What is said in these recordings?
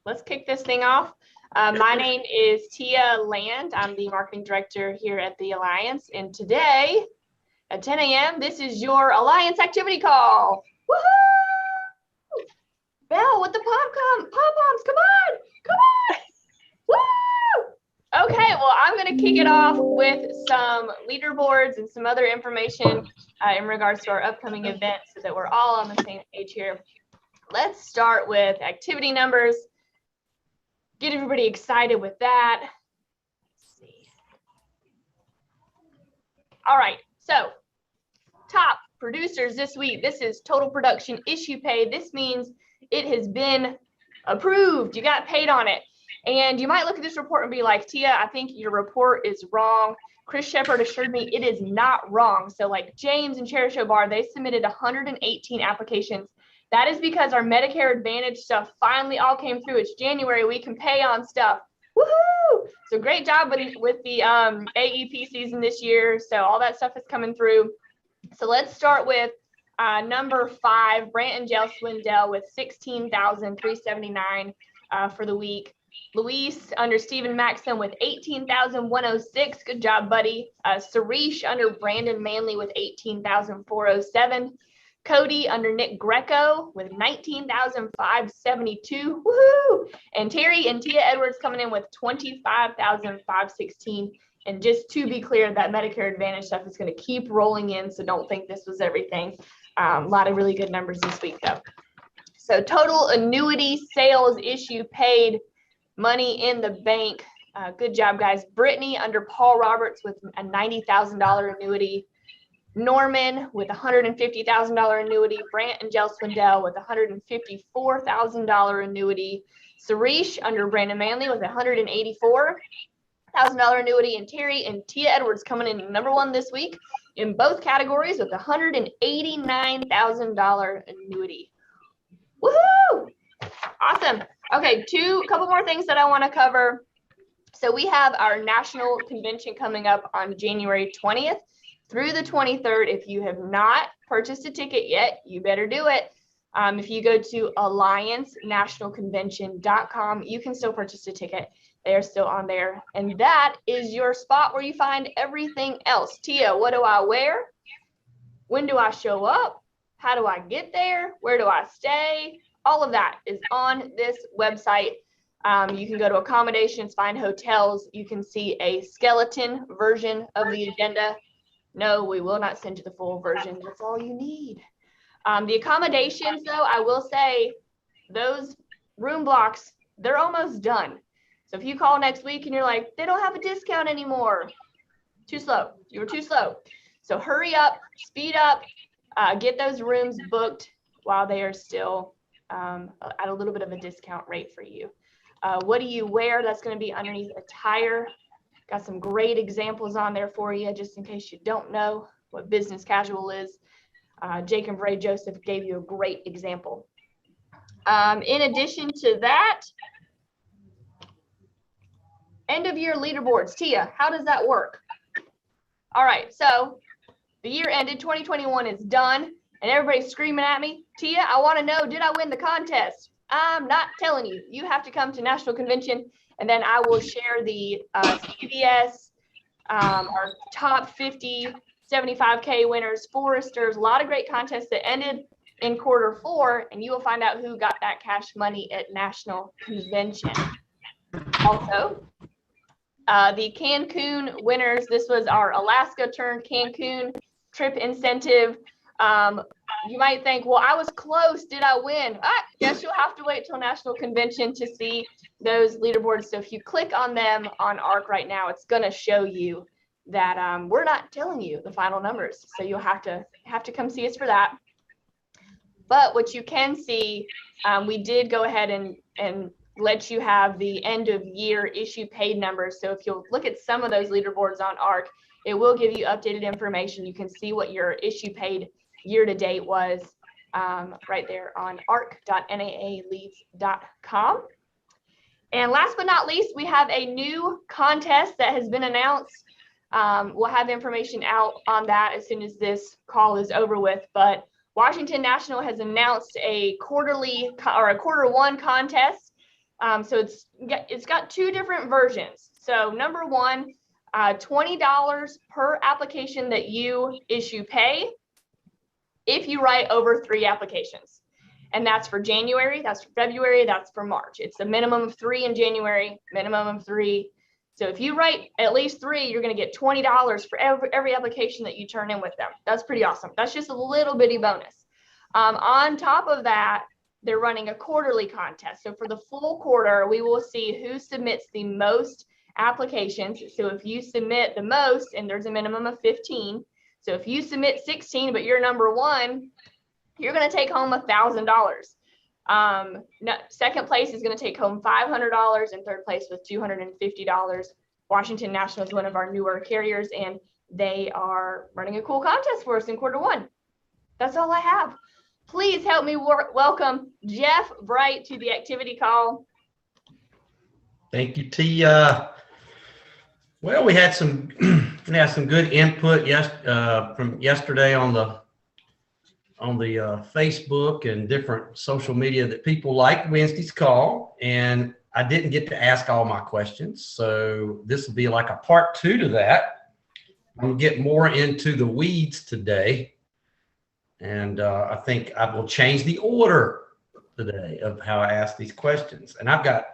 let's kick this thing off. My name is Tia Land. I'm the marketing director here at the Alliance, and today at 10 a.m. this is your Alliance activity call. Woohoo! Belle with the pom-poms, come on, come on! Woo! Okay, well, I'm going to kick it off with some leaderboards and some other information in regards to our upcoming events so that we're all on the same page here. Let's start with activity numbers. Get everybody excited with that. Let's see. All right, so top producers this week. This is total production issue paid. This means it has been approved. You got paid on it. And you might look at this report and be like, Tia, I think your report is wrong. Chris Shepard assured me it is not wrong. So like James and Cherish O'Bar, they submitted 118 applications. That is because our Medicare Advantage stuff finally all came through. It's January. We can pay on stuff. Woohoo! So great job with the AEP season this year. So all that stuff is coming through. So let's start with number 5, Brant and Jell Swindell with $16,379 for the week. Luis under Stephen Maxim with $18,106. Good job, buddy. Sarish under Brandon Manley with $18,407. Cody under Nick Greco with $19,572. Woohoo! And Terry and Tia Edwards coming in with $25,516. And just to be clear, that Medicare Advantage stuff is going to keep rolling in, so don't think this was everything. A lot of really good numbers this week, though. So total annuity sales issue paid, money in the bank. Good job, guys. Brittany under Paul Roberts with a $90,000 annuity. Norman with $150,000 annuity. Brant and Jell Swindell with $154,000 annuity. Sarish under Brandon Manley with $184,000 annuity. And Terry and Tia Edwards coming in number 1 this week in both categories with $189,000 annuity. Woohoo! Awesome. Okay, couple more things that I want to cover. So we have our national convention coming up on January 20th through the 23rd. If you have not purchased a ticket yet, you better do it. If you go to alliancenationalconvention.com, you can still purchase a ticket. They are still on there. And that is your spot where you find everything else. Tia, what do I wear? When do I show up? How do I get there? Where do I stay? All of that is on this website. You can go to accommodations, find hotels. You can see a skeleton version of the agenda. No, we will not send you the full version. That's all you need. The accommodations, though, I will say those room blocks, they're almost done. So if you call next week and you're like, they don't have a discount anymore, too slow. You were too slow. So hurry up, speed up, get those rooms booked while they are still at a little bit of a discount rate for you. What do you wear? That's going to be underneath attire. Got some great examples on there for you, just in case you don't know what business casual is. Jake and Bray Joseph gave you a great example. In addition to that, end of year leaderboards. Tia, how does that work? All right, so the year ended, 2021 is done, and everybody's screaming at me, Tia, I want to know, did I win the contest? I'm not telling you. You have to come to National Convention, and then I will share the CBS, our top 50 75K winners, Foresters, a lot of great contests that ended in Q4, and you will find out who got that cash money at National Convention. Also, the Cancun winners, this was our Alaska turned Cancun trip incentive. You might think, well, I was close. Did I win? Guess you'll have to wait till National Convention to see those leaderboards. So if you click on them on ARC right now, it's going to show you that we're not telling you the final numbers. So you'll have to come see us for that. But what you can see, we did go ahead and let you have the end of year issue paid numbers. So if you'll look at some of those leaderboards on ARC, it will give you updated information. You can see what your issue paid year to date was right there on arc.naaleads.com. And last but not least, we have a new contest that has been announced. We'll have information out on that as soon as this call is over with. But Washington National has announced a quarterly or a quarter one contest. So it's got two different versions. So number one, $20 per application that you issue pay if you write over 3 applications. And that's for January, that's for February, that's for March. It's a minimum of 3 in January, minimum of 3. So if you write at least 3, you're going to get $20 for every application that you turn in with them. That's pretty awesome. That's just a little bitty bonus. On top of that, they're running a quarterly contest. So for the full quarter, we will see who submits the most applications. So if you submit the most, and there's a minimum of 15. So if you submit 16, but you're number 1, you're going to take home $1,000. Second place is going to take home $500, and third place with $250. Washington National is one of our newer carriers, and they are running a cool contest for us in quarter 1. That's all I have. Please help me welcome Jeff Bright to the activity call. Thank you, Tia. Well, we had some good input from yesterday on the Facebook and different social media that people liked Wednesday's call, and I didn't get to ask all my questions, so this will be like a part 2 to that. I'm gonna get more into the weeds today, and I think I will change the order today of how I ask these questions. And I got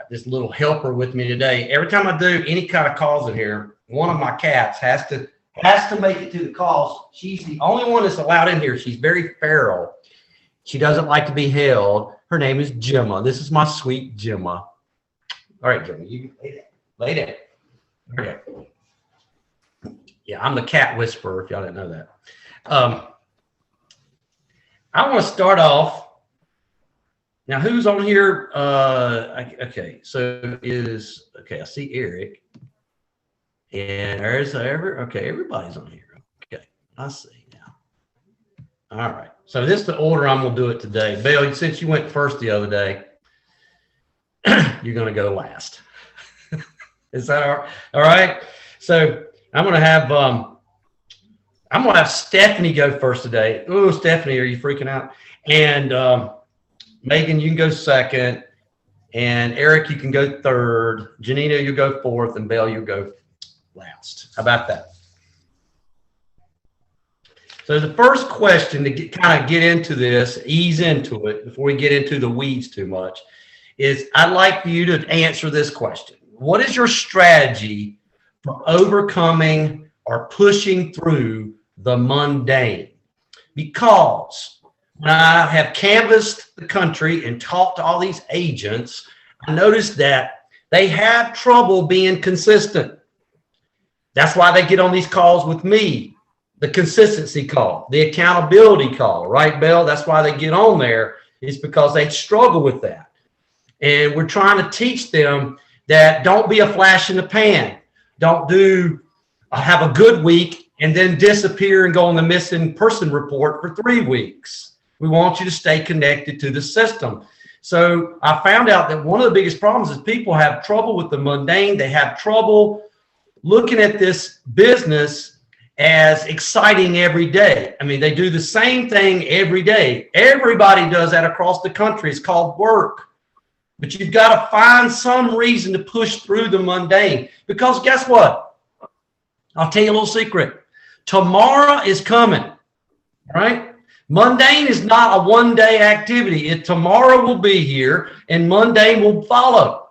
this little helper with me today. Every time I do any kind of calls in here, one of my cats has to make it to the calls. She's the only one that's allowed in here. She's very feral. She doesn't like to be held. Her name is Gemma. This is my sweet Gemma. All right, Gemma, you lay down. Okay. Yeah, I'm the cat whisperer, if y'all didn't know that. I want to start off. Now, who's on here? Okay, so I see Eric. And everybody's on here. Okay, I see now. All right, so this is the order I'm gonna do it today. Bill, since you went first the other day, you're gonna go last. Is that all right? So I'm gonna have Stephanie go first today. Oh, Stephanie, are you freaking out? And Megan, you can go second. And Eric, you can go third. Janina, you go fourth, and Bill, you go last. How about that? So the first question to kind of get into this, ease into it before we get into the weeds too much, is I'd like for you to answer this question. What is your strategy for overcoming or pushing through the mundane? Because when I have canvassed the country and talked to all these agents, I noticed that they have trouble being consistent. That's why they get on these calls with me, the consistency call, the accountability call, right, Bill? That's why they get on there, is because they struggle with that. And we're trying to teach them that don't be a flash in the pan. Don't have a good week and then disappear and go on the missing person report for 3 weeks. We want you to stay connected to the system. So I found out that one of the biggest problems is people have trouble with the mundane. They have trouble looking at this business as exciting every day. I mean, they do the same thing every day. Everybody does that across the country. It's called work. But you've got to find some reason to push through the mundane. Because guess what? I'll tell you a little secret. Tomorrow is coming, right? Mundane is not a one-day activity. Tomorrow will be here, and mundane will follow.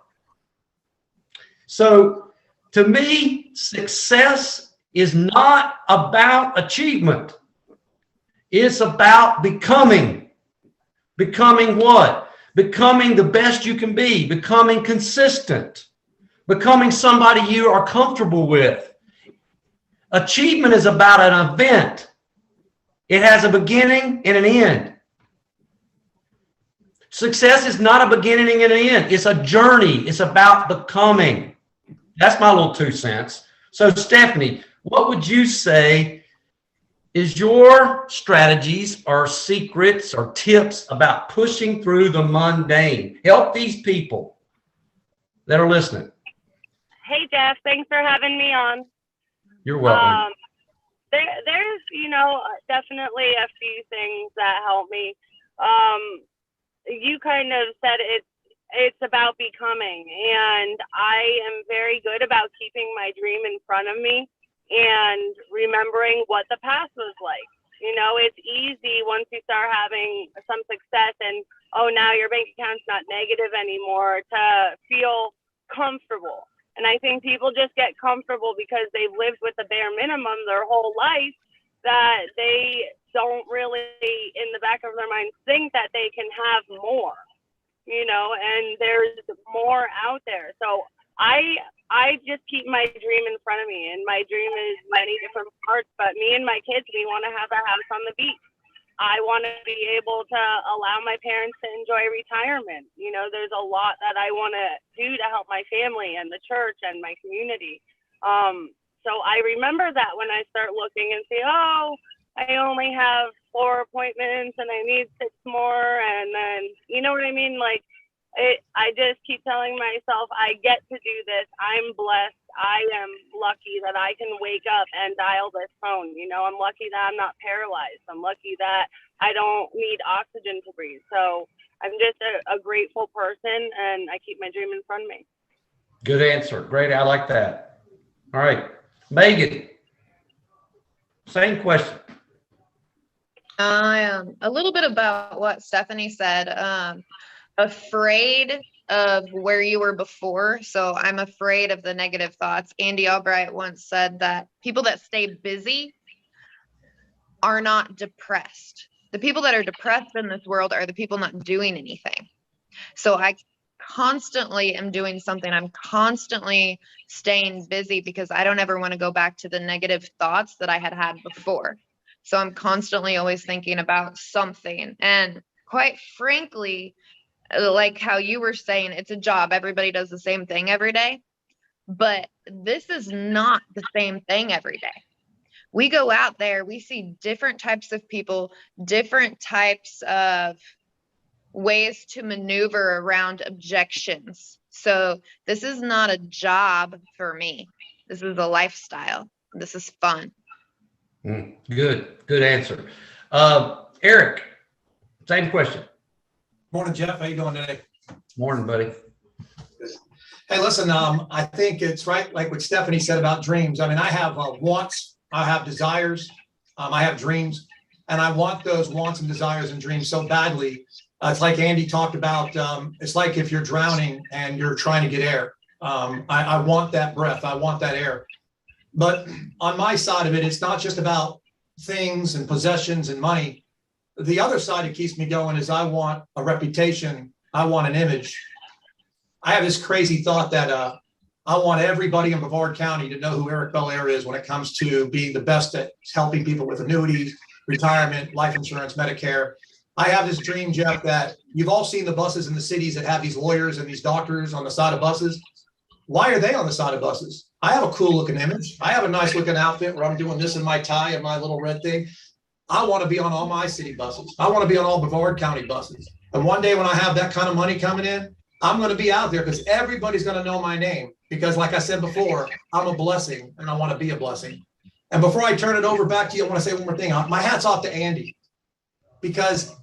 So, to me, success is not about achievement. It's about becoming. Becoming what? Becoming the best you can be. Becoming consistent. Becoming somebody you are comfortable with. Achievement is about an event. It has a beginning and an end. Success is not a beginning and an end. It's a journey. It's about becoming. That's my little 2 cents. So, Stephanie, what would you say is your strategies or secrets or tips about pushing through the mundane? Help these people that are listening. Hey, Jeff. Thanks for having me on. You're welcome. there's, definitely a few things that help me. You kind of said it's about becoming, and I am very good about keeping my dream in front of me and remembering what the past was like. It's easy once you start having some success and, oh, now your bank account's not negative anymore, to feel comfortable. And I think people just get comfortable because they've lived with the bare minimum their whole life, that they don't really, in the back of their minds, think that they can have more, and there's more out there. So I just keep my dream in front of me, and my dream is many different parts, but me and my kids, we want to have a house on the beach. I want to be able to allow my parents to enjoy retirement. There's a lot that I want to do to help my family and the church and my community. So I remember that when I start looking and say, oh, I only have 4 appointments and I need 6 more. And then, you know what I mean? Like, I just keep telling myself, I get to do this. I'm blessed. I am lucky that I can wake up and dial this phone. I'm lucky that I'm not paralyzed. I'm lucky that I don't need oxygen to breathe. So I'm just a grateful person, and I keep my dream in front of me. Good answer. Great. I like that. All right. Megan, same question. A little bit about what Stephanie said. Afraid of where you were before. So I'm afraid of the negative thoughts. Andy Albright once said that people that stay busy are not depressed. The people that are depressed in this world are the people not doing anything. So I constantly am doing something. I'm constantly staying busy because I don't ever want to go back to the negative thoughts that I had before. So I'm constantly always thinking about something. And quite frankly, like how you were saying, it's a job. Everybody does the same thing every day. But this is not the same thing every day. We go out there, we see different types of people, different types of ways to maneuver around objections. So this is not a job for me. This is a lifestyle. This is fun. Good answer. Eric, same question. Morning, Jeff. How you doing today? Morning, buddy. Hey, listen, I think it's right, like what Stephanie said about dreams. I mean, I have wants, I have desires, I have dreams, and I want those wants and desires and dreams so badly. It's like Andy talked about. It's like if you're drowning and you're trying to get air. I want that breath. I want that air. But on my side of it, it's not just about things and possessions and money. The other side that keeps me going is I want a reputation. I want an image. I have this crazy thought that I want everybody in Brevard County to know who Eric Belair is when it comes to being the best at helping people with annuities, retirement, life insurance, Medicare. I have this dream, Jeff, that you've all seen the buses in the cities that have these lawyers and these doctors on the side of buses. Why are they on the side of buses? I have a cool looking image. I have a nice looking outfit where I'm doing this in my tie and my little red thing. I want to be on all my city buses. I want to be on all Brevard County buses. And one day when I have that kind of money coming in, I'm going to be out there because everybody's going to know my name. Because like I said before, I'm a blessing and I want to be a blessing. And before I turn it over back to you, I want to say one more thing. My hat's off to Andy, because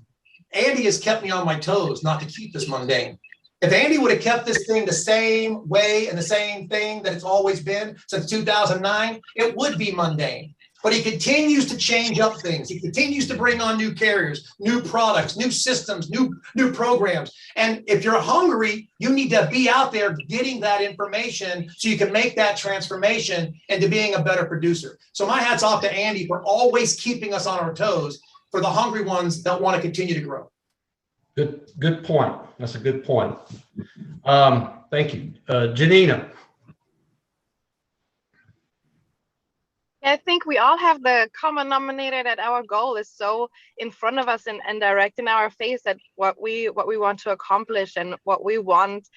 Andy has kept me on my toes not to keep this mundane. If Andy would have kept this thing the same way and the same thing that it's always been since 2009, it would be mundane. But he continues to change up things. He continues to bring on new carriers, new products, new systems, new programs. And if you're hungry, you need to be out there getting that information so you can make that transformation into being a better producer. So my hat's off to Andy for always keeping us on our toes for the hungry ones that want to continue to grow. Good point. That's a good point. Thank you. Janina. I think we all have the common denominator that our goal is so in front of us and direct in our face that what we want to accomplish and what we want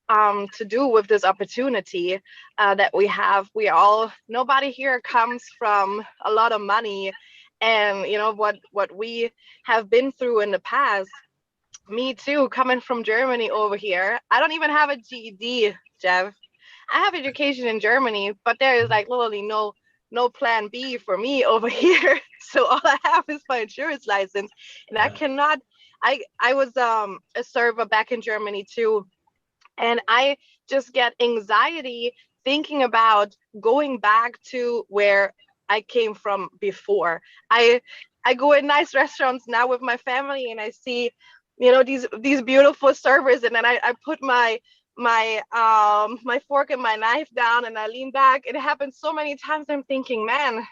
to do with this opportunity that we have. Nobody here comes from a lot of money, and you know what we have been through in the past. Me too, coming from Germany over here. I don't even have a GED, Jeff. I have education in Germany, but there is like literally no no plan B for me over here. So all I have is my insurance license, and I cannot. I was a server back in Germany too, and I just get anxiety thinking about going back to where I came from before. I go in nice restaurants now with my family, and I see, these beautiful servers, and then I put my fork and my knife down, and I lean back. It happens so many times. I'm thinking, man,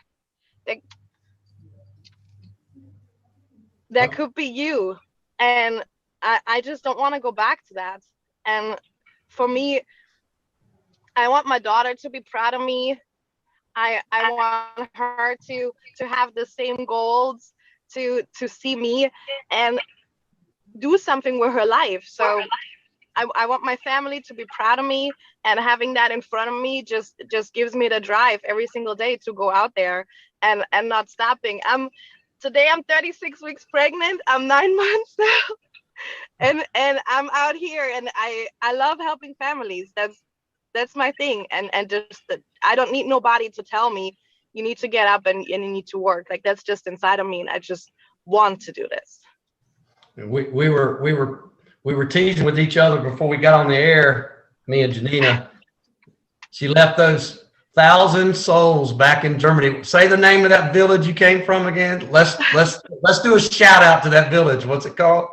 that could be you, and I just don't want to go back to that. And for me, I want my daughter to be proud of me. I want her to have the same goals, to see me and do something with her life. So I want my family to be proud of me, and having that in front of me just gives me the drive every single day to go out there and not stopping. Today I'm 36 weeks pregnant. I'm 9 months now, and I'm out here, and I love helping families. That's my thing. And just that I don't need nobody to tell me you need to get up and you need to work. Like, that's just inside of me, and I just want to do this. We were teasing with each other before we got on the air, me and Janina. She left those 1,000 souls back in Germany. Say the name of that village you came from again. Let's do a shout out to that village. What's it called?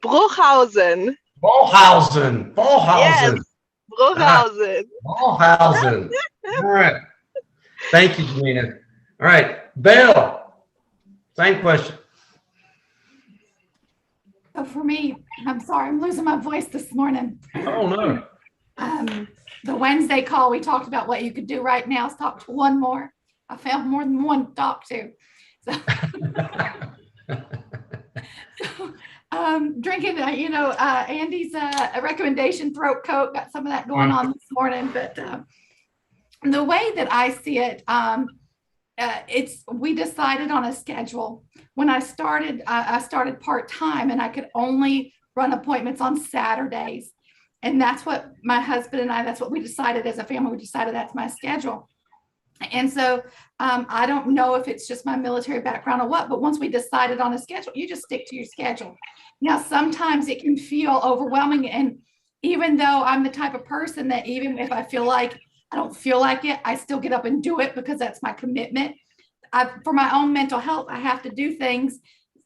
Bruchhausen. Ballhausen. Yes, Bruchhausen. Ballhausen. All right. Thank you, Janina. All right, Bill. Same question. So for me, I'm sorry, I'm losing my voice this morning. Oh no. The Wednesday call, we talked about what you could do right now. Let's talk to one more. I found more than one to talk to. So, drinking, Andy's a recommendation throat coat, got some of that going on this morning. But the way that I see it, we decided on a schedule. When I started part-time, and I could only run appointments on Saturdays. And that's what my husband and that's what we decided as a family. We decided that's my schedule. And so I don't know if it's just my military background or what, but once we decided on a schedule, you just stick to your schedule. Now, sometimes it can feel overwhelming. And even though I'm the type of person that even if I feel like I don't feel like it, I still get up and do it because that's my commitment. For my own mental health, I have to do things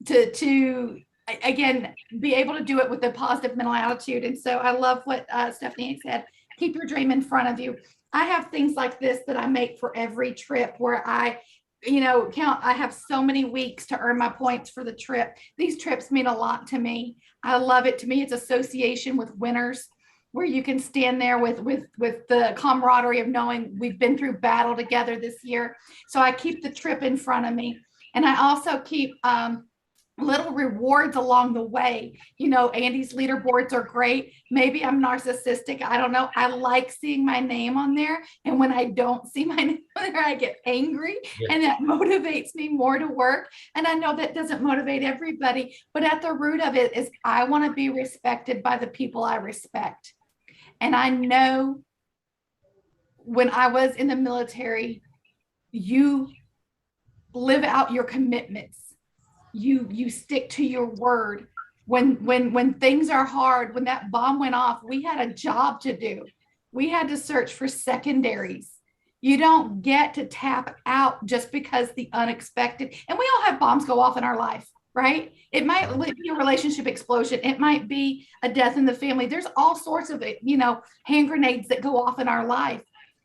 to again, be able to do it with a positive mental attitude. And so I love what Stephanie said, keep your dream in front of you. I have things like this that I make for every trip where I have so many weeks to earn my points for the trip. These trips mean a lot to me. I love it. To me, it's association with winners, where you can stand there with the camaraderie of knowing we've been through battle together this year. So I keep the trip in front of me. And I also keep little rewards along the way. Andy's leaderboards are great. Maybe I'm narcissistic. I don't know. I like seeing my name on there. And when I don't see my name on there, I get angry. Yeah. And that motivates me more to work. And I know that doesn't motivate everybody, but at the root of it is I want to be respected by the people I respect. And I know when I was in the military, you live out your commitments. You stick to your word. When things are hard, when that bomb went off, we had a job to do. We had to search for secondaries. You don't get to tap out just because the unexpected, and we all have bombs go off in our life, right? It might be a relationship explosion. It might be a death in the family. There's all sorts of, hand grenades that go off in our life.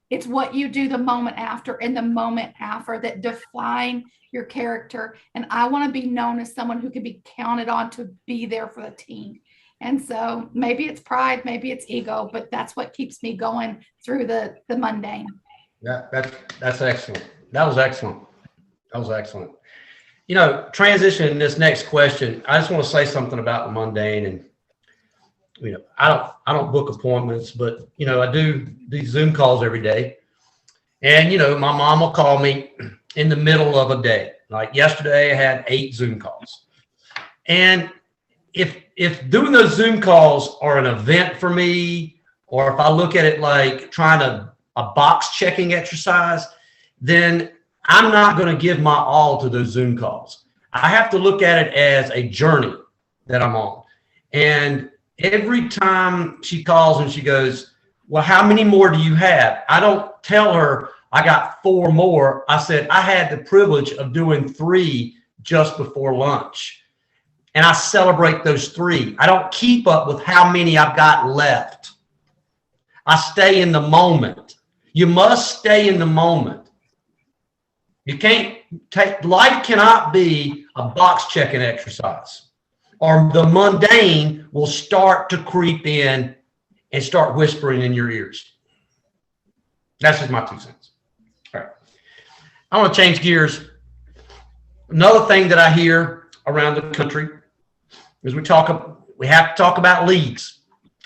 It's what you do the moment after and the moment after that define your character. And I want to be known as someone who can be counted on to be there for the team. And so maybe it's pride, maybe it's ego, but that's what keeps me going through the mundane. Yeah, that's excellent. That was excellent. Transitioning this next question, I just want to say something about the mundane. And I don't book appointments, but I do these Zoom calls every day. And my mom will call me in the middle of a day. Like yesterday, I had 8 Zoom calls. And if doing those Zoom calls are an event for me, or if I look at it like trying to a box checking exercise, then I'm not going to give my all to those Zoom calls. I have to look at it as a journey that I'm on. And every time she calls and she goes, well, how many more do you have? I don't tell her I got 4 more. I said, I had the privilege of doing 3 just before lunch. And I celebrate those 3. I don't keep up with how many I've got left. I stay in the moment. You must stay in the moment. You can't take, life cannot be a box checking exercise, or the mundane will start to creep in and start whispering in your ears. That's just my 2 cents. All right. I want to change gears. Another thing that I hear around the country is we have to talk about leads.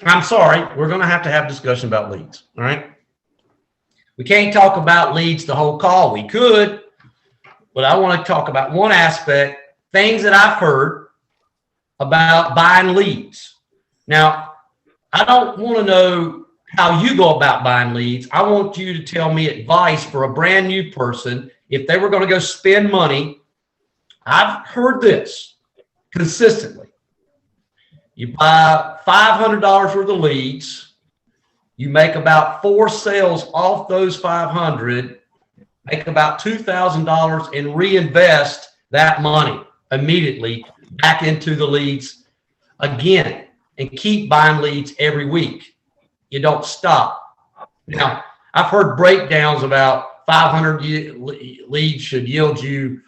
I'm sorry, we're going to have discussion about leads. All right. We can't talk about leads the whole call. We could, but I want to talk about one aspect, things that I've heard about buying leads. Now, I don't want to know how you go about buying leads. I want you to tell me advice for a brand new person. If they were going to go spend money, I've heard this consistently. You buy $500 worth of leads. You make about 4 sales off those 500, make about $2,000 and reinvest that money immediately back into the leads again, and keep buying leads every week. You don't stop. Now, I've heard breakdowns about 500 leads should yield you,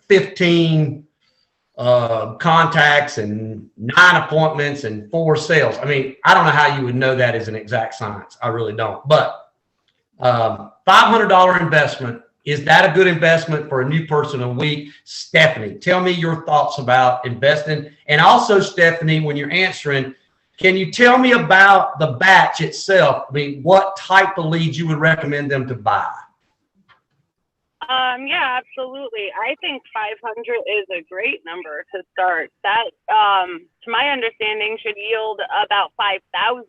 15 contacts and 9 appointments and 4 sales. I mean, I don't know how you would know that is an exact science. I really don't. But $500 investment, is that a good investment for a new person a week? Stephanie, tell me your thoughts about investing. And also, Stephanie, when you're answering, can you tell me about the batch itself? I mean, what type of leads you would recommend them to buy? Yeah, absolutely. I think 500 is a great number to start. That, to my understanding, should yield about 5,000.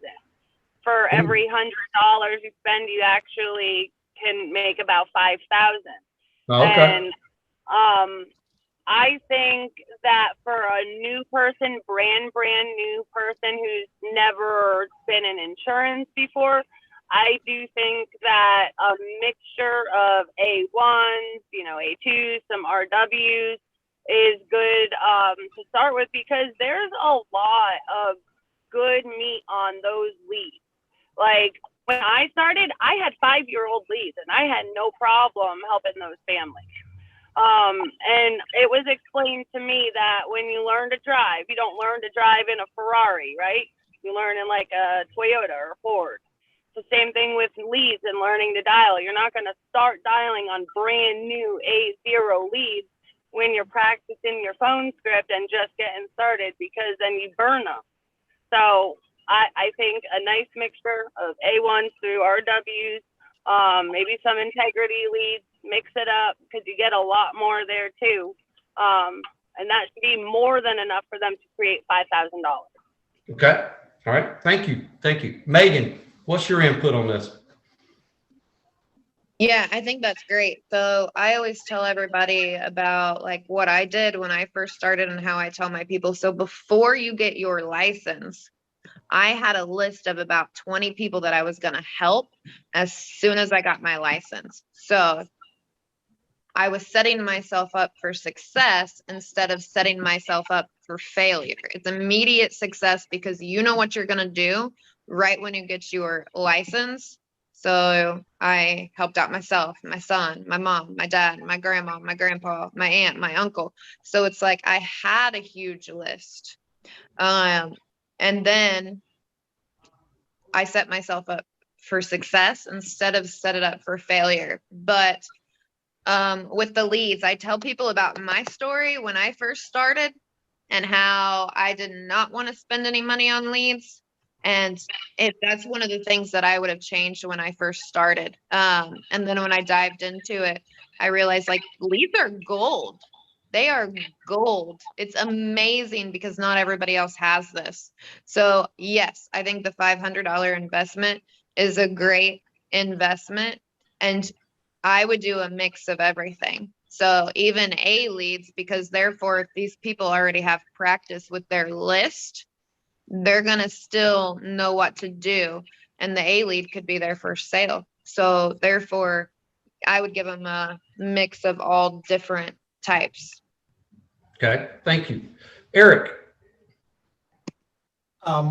For every $100 you spend, you actually can make about 5,000. Okay. And I think that for a new person, brand new person who's never been in insurance before, I do think that a mixture of A1s, A2s, some RWs is good to start with, because there's a lot of good meat on those leads. Like when I started, I had 5-year-old leads and I had no problem helping those families. And it was explained to me that when you learn to drive, you don't learn to drive in a Ferrari, right? You learn in like a Toyota or Ford. It's the same thing with leads and learning to dial. You're not going to start dialing on brand new A0 leads when you're practicing your phone script and just getting started, because then you burn them. So I think a nice mixture of A1s through RWs, maybe some integrity leads, mix it up, because you get a lot more there too. And that should be more than enough for them to create $5,000. Okay. All right. Thank you. Thank you. Megan, what's your input on this? Yeah, I think that's great. So I always tell everybody about like what I did when I first started and how I tell my people. So before you get your license, I had a list of about 20 people that I was going to help as soon as I got my license. So I was setting myself up for success instead of setting myself up for failure. It's immediate success because you know what you're going to do right when you get your license. So I helped out myself, my son, my mom, my dad, my grandma, my grandpa, my aunt, my uncle. So it's like I had a huge list. And then I set myself up for success instead of set it up for failure. But with the leads, I tell people about my story when I first started and how I did not want to spend any money on leads. And that's one of the things that I would have changed when I first started. And then when I dived into it, I realized like leads are gold. They are gold. It's amazing because not everybody else has this. So yes, I think the $500 investment is a great investment. And I would do a mix of everything. So even A leads, because therefore, if these people already have practice with their list, they're going to still know what to do. And the A lead could be their first sale. So therefore, I would give them a mix of all different types. Okay, thank you. Eric.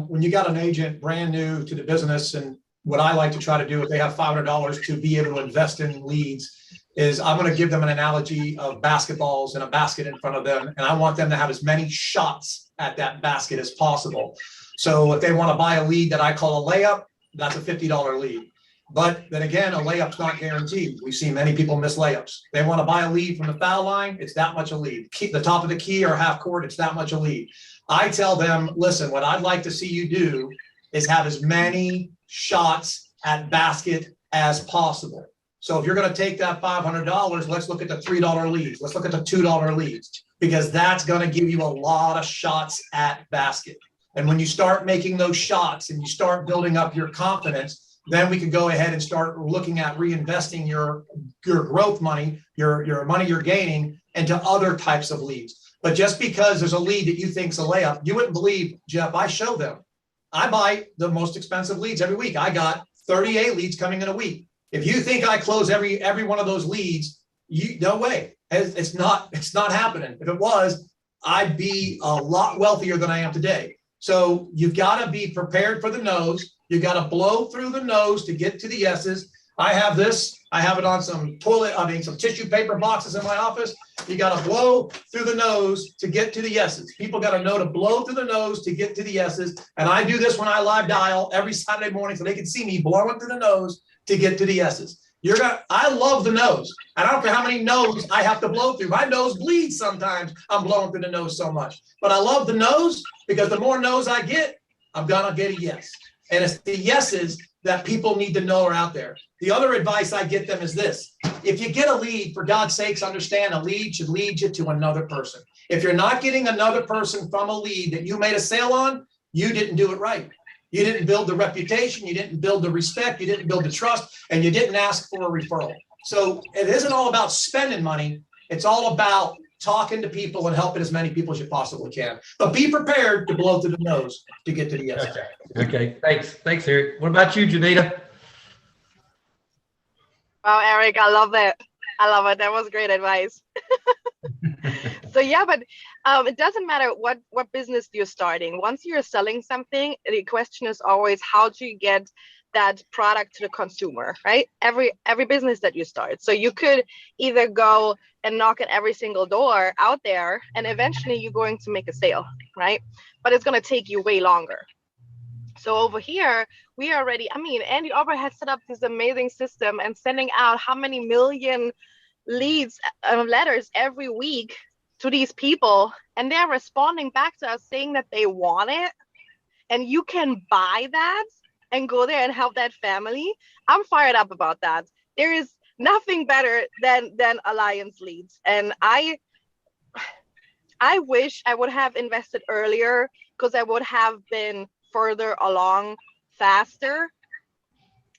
When you got an agent brand new to the business, and what I like to try to do if they have $500 to be able to invest in leads is I'm going to give them an analogy of basketballs and a basket in front of them. And I want them to have as many shots at that basket as possible. So if they want to buy a lead that I call a layup, that's a $50 lead. But then again, a layup's not guaranteed. We've seen many people miss layups. They want to buy a lead from the foul line, it's that much a lead. Keep the top of the key or half court, it's that much a lead. I tell them, listen, what I'd like to see you do is have as many shots at basket as possible. So if you're going to take that $500, let's look at the $3 leads. Let's look at the $2 leads, because that's going to give you a lot of shots at basket. And when you start making those shots and you start building up your confidence, then we can go ahead and start looking at reinvesting your growth money, your money you're gaining into other types of leads. But just because there's a lead that you think's a layup, you wouldn't believe, Jeff, I show them. I buy the most expensive leads every week. I got 38 leads coming in a week. If you think I close every one of those leads, no way. It's not happening. If it was, I'd be a lot wealthier than I am today. So you've got to be prepared for the no's. You got to blow through the no's to get to the yeses. I have this. I have it on some some tissue paper boxes in my office. You got to blow through the no's to get to the yeses. People got to know to blow through the no's to get to the yeses. And I do this when I live dial every Saturday morning so they can see me blowing through the no's to get to the yeses. I love the nose. I don't care how many no's I have to blow through. My nose bleeds sometimes. I'm blowing through the nose so much. But I love the nose because the more no's I get, I'm gonna get a yes. And it's the yeses that people need to know are out there. The other advice I get them is this. If you get a lead, for God's sakes, understand a lead should lead you to another person. If you're not getting another person from a lead that you made a sale on, you didn't do it right. You didn't build the reputation, you didn't build the respect, you didn't build the trust, and you didn't ask for a referral. So it isn't all about spending money. It's all about talking to people and helping as many people as you possibly can. But be prepared to blow through the nose to get to the yes. Okay. Thanks, Eric. What about you, Janita? Wow, Eric, I love it. That was great advice. So yeah, but it doesn't matter what business you're starting. Once you're selling something, the question is always how do you get that product to the consumer, right? Every business that you start. So you could either go and knock at every single door out there, and eventually you're going to make a sale, right? But it's going to take you way longer. So over here, we already, Andy Albright has set up this amazing system and sending out how many million leads, letters every week to these people, and they're responding back to us saying that they want it, and you can buy that and go there and help that family. I'm fired up about that. There is nothing better than alliance leads, and I wish I would have invested earlier, because I would have been further along faster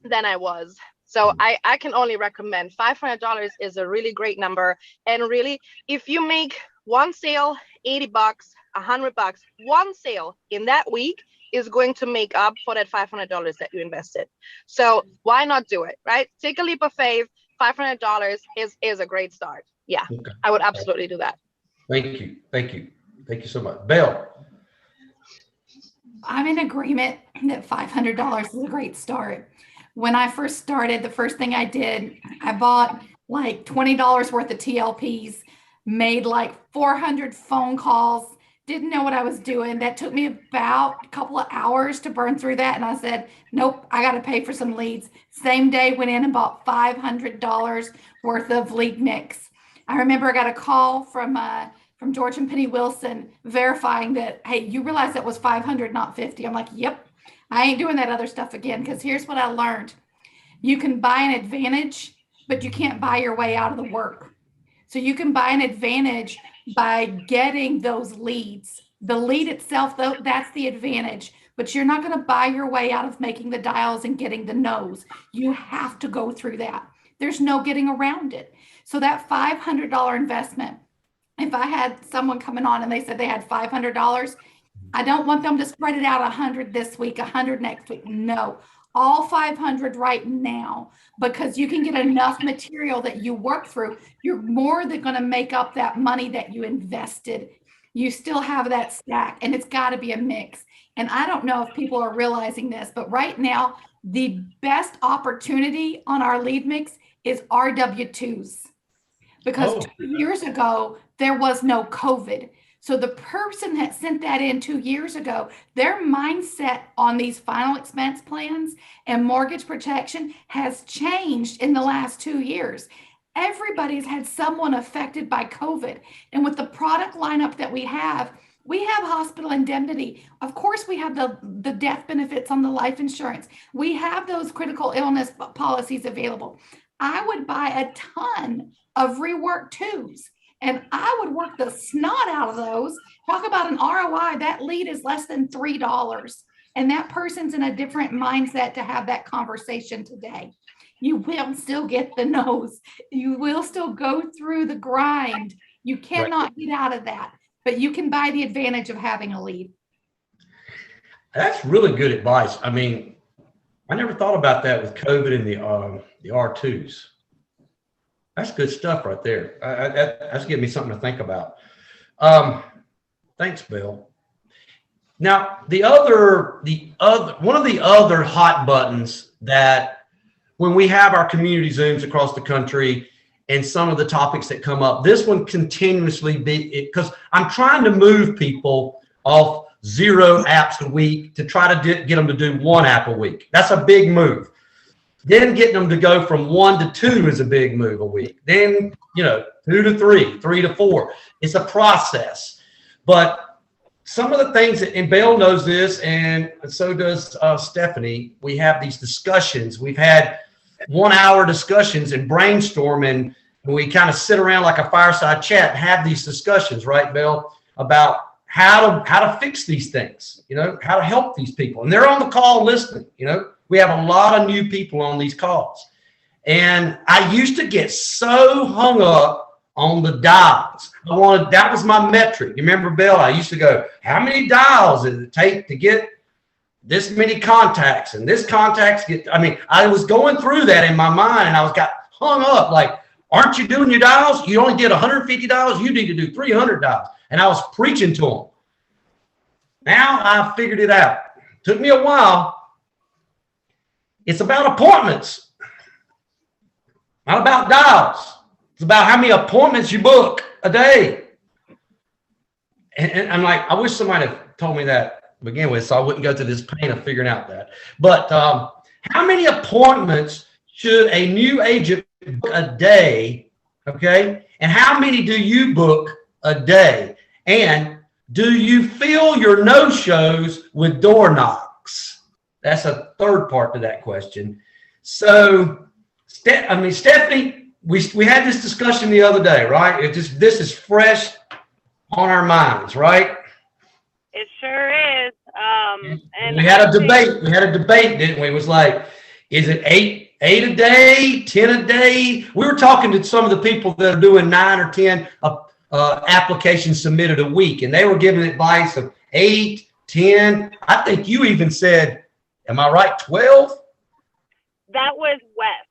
than I was. So I can only recommend $500 is a really great number. And really, if you make one sale, $80, $100, one sale in that week is going to make up for that $500 that you invested. So why not do it, right? Take a leap of faith. $500 is a great start. Yeah, okay. I would absolutely do that. Thank you so much. Belle. I'm in agreement that $500 is a great start. When I first started, the first thing I did, I bought like $20 worth of TLPs, made like 400 phone calls, didn't know what I was doing. That took me about a couple of hours to burn through that. And I said, nope, I got to pay for some leads. Same day, went in and bought $500 worth of lead mix. I remember I got a call from George and Penny Wilson verifying that, hey, you realize that was 500, not 50. I'm like, yep. I ain't doing that other stuff again, because here's what I learned. You can buy an advantage, but you can't buy your way out of the work. So you can buy an advantage by getting those leads The lead itself, though, that's the advantage, but you're not going to buy your way out of making the dials and getting the no's. You have to go through that. There's no getting around it. So that $500 investment, if I had someone coming on and they said they had $500, I don't want them to spread it out 100 this week, 100 next week. No, all 500 right now, because you can get enough material that you work through. You're more than going to make up that money that you invested. You still have that stack, and it's got to be a mix. And I don't know if people are realizing this, but right now, the best opportunity on our lead mix is RW2s, because 2 years ago, there was no COVID. So the person that sent that in 2 years ago, their mindset on these final expense plans and mortgage protection has changed in the last 2 years. Everybody's had someone affected by COVID. And with the product lineup that we have hospital indemnity. Of course, we have the death benefits on the life insurance. We have those critical illness policies available. I would buy a ton of rework twos, and I would work the snot out of those. Talk about an ROI, that lead is less than $3. And that person's in a different mindset to have that conversation today. You will still get the no's. You will still go through the grind. You cannot get out of that, but you can buy the advantage of having a lead. That's really good advice. I mean, I never thought about that with COVID and the R2s. That's good stuff right there. That's giving me something to think about. Thanks, Bill. Now, one of the other hot buttons that when we have our community Zooms across the country and some of the topics that come up, this one continuously because I'm trying to move people off 0 apps a week to try to get them to do 1 app a week. That's a big move. Then getting them to go from 1 to 2 is a big move a week. Then, 2 to 3, 3 to 4. It's a process. But some of the things and Bill knows this, and so does Stephanie, we have these discussions. We've had 1-hour discussions and brainstorm, and we kind of sit around like a fireside chat and have these discussions, right, Bill, about how to fix these things, how to help these people. And they're on the call listening. We have a lot of new people on these calls. And I used to get so hung up on the dials. That was my metric. You remember, Bill? I used to go, how many dials does it take to get this many contacts? And this contacts I was going through that in my mind, and I got hung up like, aren't you doing your dials? You only did 150 dials. You need to do 300 dials. And I was preaching to them. Now I figured it out. Took me a while. It's about appointments, not about dials. It's about how many appointments you book a day. And I'm like, I wish somebody had told me that to begin with, so I wouldn't go through this pain of figuring out that. But how many appointments should a new agent book a day? Okay. And how many do you book a day? And do you fill your no-shows with door knocks? That's a third part to that question. So, Stephanie, we had this discussion the other day, right? This is fresh on our minds, right? It sure is. And we had a debate. We had a debate, didn't we? It was like, is it eight a day, 10 a day? We were talking to some of the people that are doing 9 or 10 applications submitted a week, and they were giving advice of 8, 10. I think you even said, am I right, 12? That was Wes.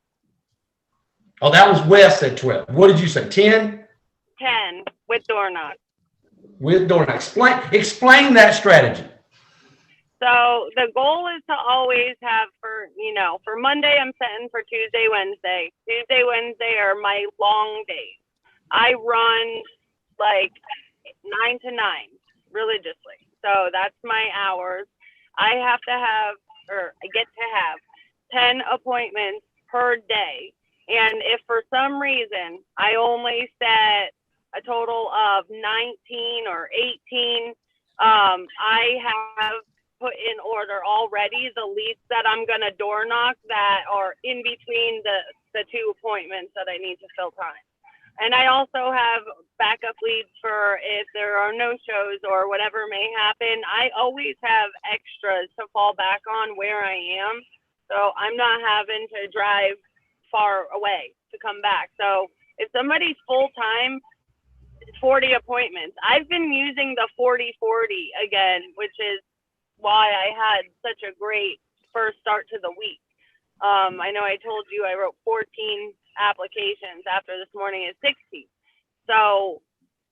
Oh, that was Wes at 12. What did you say, 10? 10 with door knock. With door knock. Explain that strategy. So the goal is to always have for Monday, I'm setting for Tuesday, Wednesday. Tuesday, Wednesday are my long days. I run like 9 to 9 religiously. So that's my hours. I get to have 10 appointments per day. And if for some reason I only set a total of 19 or 18, I have put in order already the leads that I'm going to door knock that are in between the 2 appointments that I need to fill time. And I also have backup leads for if there are no shows or whatever may happen. I always have extras to fall back on where I am. So I'm not having to drive far away to come back. So if somebody's full time, 40 appointments. I've been using the 40-40 again, which is why I had such a great first start to the week. I know I told you I wrote 14 applications after this morning is 60. So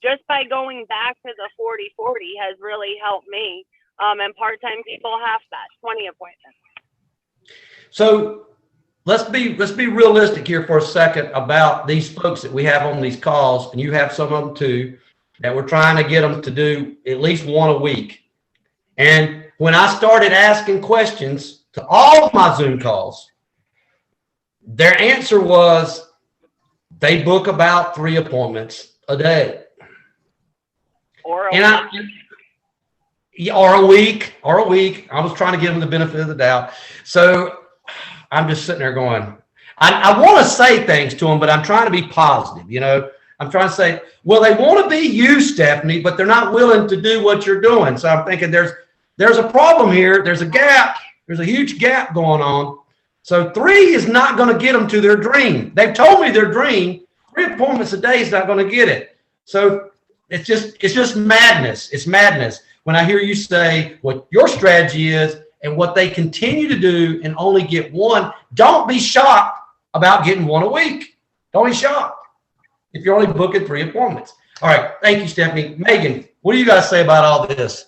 just by going back to the 40-40 has really helped me. And part-time people have that 20 appointments. So let's be realistic here for a second about these folks that we have on these calls, and you have some of them too, that we're trying to get them to do at least one a week. And when I started asking questions to all of my Zoom calls, their answer was they book about 3 appointments a day. Or a week. I was trying to give them the benefit of the doubt. So I'm just sitting there going, I want to say things to them, but I'm trying to be positive. You know, I'm trying to say, well, they want to be you, Stephanie, but they're not willing to do what you're doing. So I'm thinking there's a problem here. There's a gap. There's a huge gap going on. So 3 is not going to get them to their dream. They've told me their dream. 3 appointments a day is not going to get it. So it's just madness. It's madness when I hear you say what your strategy is and what they continue to do and only get 1. Don't be shocked about getting 1 a week. Don't be shocked if you're only booking 3 appointments. All right. Thank you, Stephanie. Megan, what do you guys say about all this?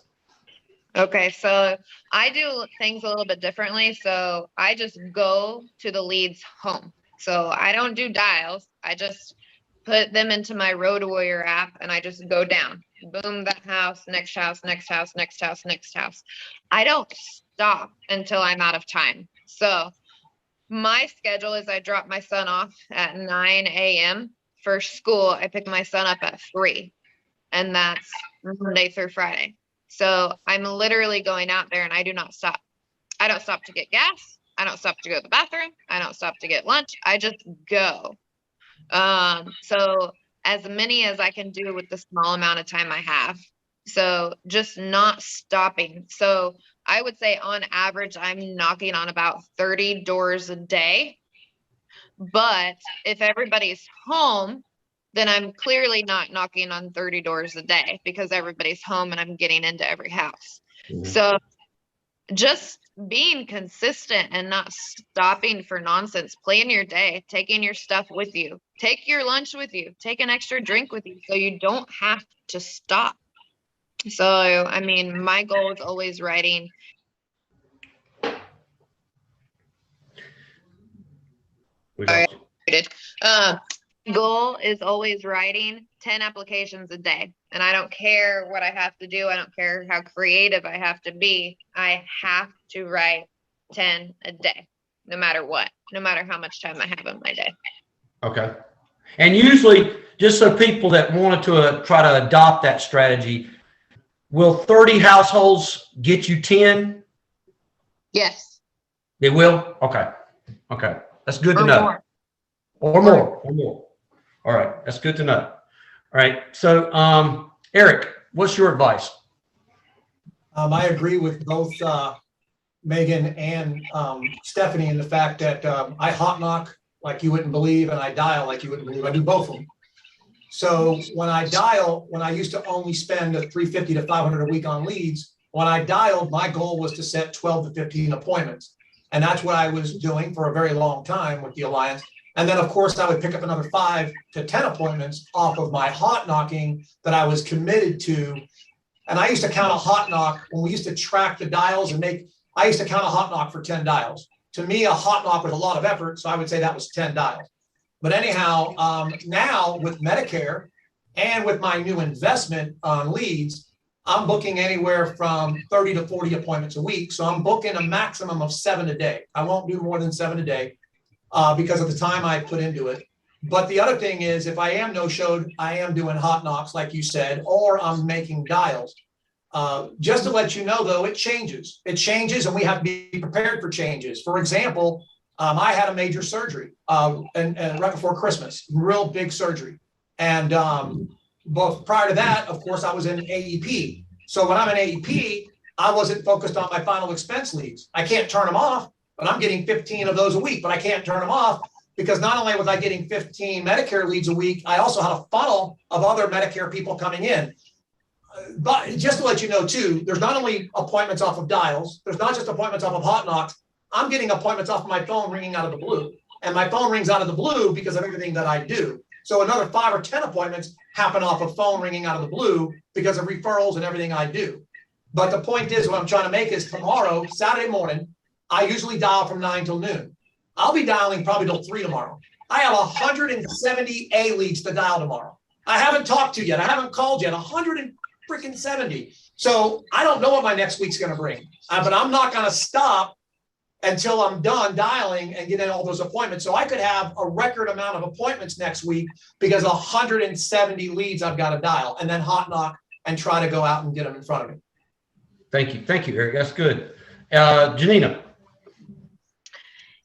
Okay, so I do things a little bit differently. So I just go to the lead's home. So I don't do dials. I just put them into my Road Warrior app and I just go down. Boom, that house, next house, next house, next house, next house. I don't stop until I'm out of time. So my schedule is I drop my son off at 9 a.m. for school. I pick my son up at 3, and that's Monday through Friday. So I'm literally going out there and I do not stop. I don't stop to get gas. I don't stop to go to the bathroom. I don't stop to get lunch. I just go. So as many as I can do with the small amount of time I have. So just not stopping. So I would say on average, I'm knocking on about 30 doors a day. But if everybody's home, then I'm clearly not knocking on 30 doors a day because everybody's home and I'm getting into every house. Mm-hmm. So just being consistent and not stopping for nonsense. Plan your day, taking your stuff with you, take your lunch with you, take an extra drink with you so you don't have to stop. So, I mean, my goal is always writing. Goal is always writing 10 applications a day. And I don't care what I have to do. I don't care how creative I have to be. I have to write 10 a day, no matter what, no matter how much time I have in my day. Okay. And usually, just so people that wanted to try to adopt that strategy, will 30 households get you 10? Yes. They will? Okay. Okay. That's good to Or know. more. Or more. All right. That's good to know. All right. So, Eric, what's your advice? I agree with both Megan and Stephanie in the fact that I hot knock like you wouldn't believe, and I dial like you wouldn't believe. I do both of them. So when I dial, when I used to only spend $350 to $500 a week on leads, when I dialed, my goal was to set 12 to 15 appointments. And that's what I was doing for a very long time with the Alliance. And then, of course, I would pick up another 5 to 10 appointments off of my hot knocking that I was committed to. And I used to count a hot knock when we used to track the dials and I used to count a hot knock for 10 dials. To me, a hot knock was a lot of effort. So I would say that was 10 dials. But anyhow, now with Medicare and with my new investment on leads, I'm booking anywhere from 30 to 40 appointments a week. So I'm booking a maximum of 7 a day. I won't do more than 7 a day. Because of the time I put into it. But the other thing is, if I am no-showed, I am doing hot knocks, like you said, or I'm making dials. Just to let you know, though, it changes. It changes, and we have to be prepared for changes. For example, I had a major surgery and right before Christmas, real big surgery. And but prior to that, of course, I was in AEP. So when I'm in AEP, I wasn't focused on my final expense leads. I can't turn them off, but I'm getting 15 of those a week, but I can't turn them off because not only was I getting 15 Medicare leads a week, I also had a funnel of other Medicare people coming in. But just to let you know too, there's not only appointments off of dials, there's not just appointments off of hot knocks. I'm getting appointments off of my phone ringing out of the blue. And my phone rings out of the blue because of everything that I do. So another 5 or 10 appointments happen off of phone ringing out of the blue because of referrals and everything I do. But the point is, what I'm trying to make is tomorrow, Saturday morning, I usually dial from 9 till noon. I'll be dialing probably till 3 tomorrow. I have 170 A leads to dial tomorrow. I haven't talked to yet. I haven't called yet. 170. So I don't know what my next week's going to bring, but I'm not going to stop until I'm done dialing and getting all those appointments. So I could have a record amount of appointments next week because 170 leads I've got to dial and then hot knock and try to go out and get them in front of me. Thank you, Eric. That's good. Janina.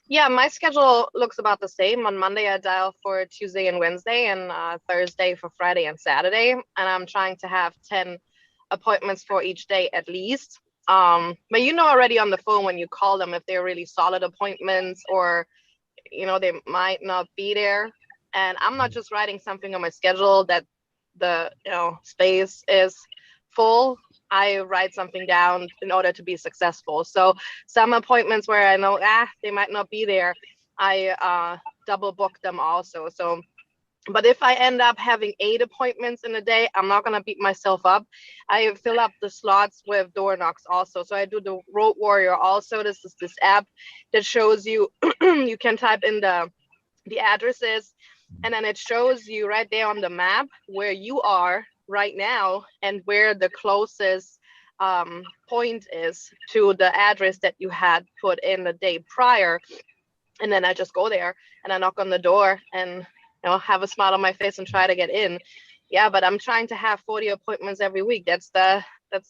Yeah, my schedule looks about the same. On Monday, I dial for Tuesday and Wednesday, and Thursday for Friday and Saturday. And I'm trying to have 10 appointments for each day at least. But you know already on the phone when you call them if they're really solid appointments or, you know, they might not be there. And I'm not just writing something on my schedule that the, you know, space is full. I write something down in order to be successful. So some appointments where I know, they might not be there, I double book them also. So, but if I end up having 8 appointments in a day, I'm not going to beat myself up. I fill up the slots with door knocks also. So I do the Road Warrior also. This is this app that shows you, you can type in the addresses, and then it shows you right there on the map where you are right now and where the closest point is to the address that you had put in the day prior. And then I just go there and I knock on the door and, you know, have a smile on my face and try to get in. Yeah, but I'm trying to have 40 appointments every week. That's the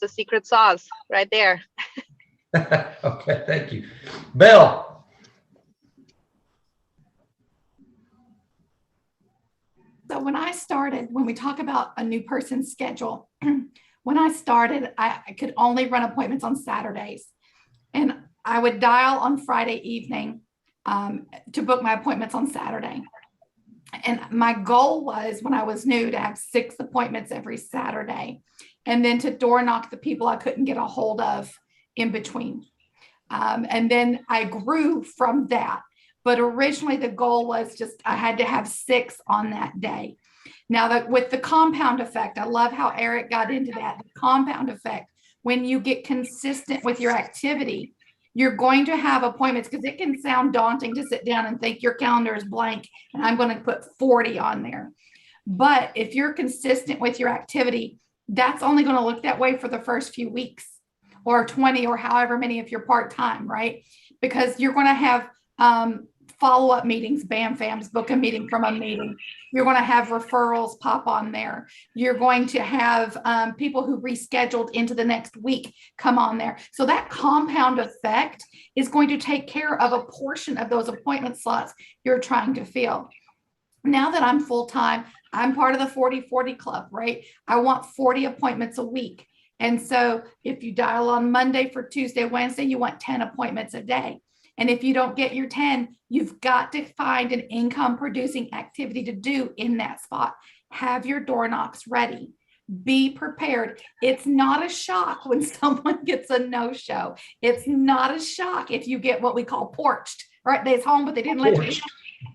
secret sauce right there. Okay, thank you. Bill. So when we talk about a new person's schedule, when I started, I could only run appointments on Saturdays. And I would dial on Friday evening to book my appointments on Saturday. And my goal was, when I was new, to have 6 appointments every Saturday, and then to door knock the people I couldn't get a hold of in between. And then I grew from that. But originally the goal was just, I had to have 6 on that day. Now that with the compound effect, I love how Eric got into that. The compound effect, when you get consistent with your activity, you're going to have appointments, because it can sound daunting to sit down and think your calendar is blank and I'm going to put 40 on there. But if you're consistent with your activity, that's only going to look that way for the first few weeks, or 20, or however many if you're part-time, right? Because you're going to have follow-up meetings, bam, fams, book a meeting from a meeting. You're going to have referrals pop on there. You're going to have people who rescheduled into the next week come on there. So that compound effect is going to take care of a portion of those appointment slots you're trying to fill. Now that I'm full-time, I'm part of the 40/40 club, right? I want 40 appointments a week. And so if you dial on Monday for Tuesday, Wednesday, you want 10 appointments a day. And if you don't get your 10, you've got to find an income producing activity to do in that spot. Have your door knocks ready. Be prepared. It's not a shock when someone gets a no-show. It's not a shock if you get what we call porched, right? They're home, but they didn't let you in,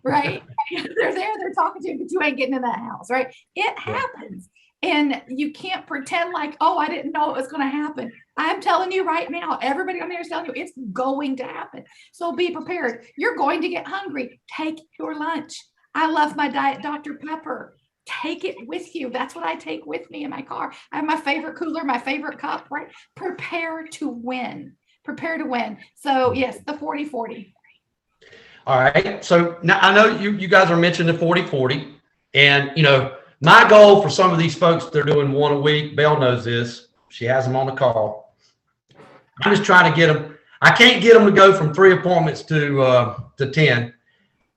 right? They're there, they're talking to you, but you ain't getting in that house, right? It happens. And you can't pretend like, oh, I didn't know it was going to happen. I'm telling you right now, everybody on there is telling you it's going to happen. So be prepared. You're going to get hungry. Take your lunch. I love my Diet Dr. Pepper. Take it with you. That's what I take with me in my car. I have my favorite cooler, my favorite cup, right? Prepare to win. Prepare to win. So yes, the 40/40. All right. So now I know you guys are mentioning the 40/40, and you know, my goal for some of these folks, they're doing 1 a week. Belle knows this. She has them on the call. I'm just trying to get them. I can't get them to go from 3 appointments to 10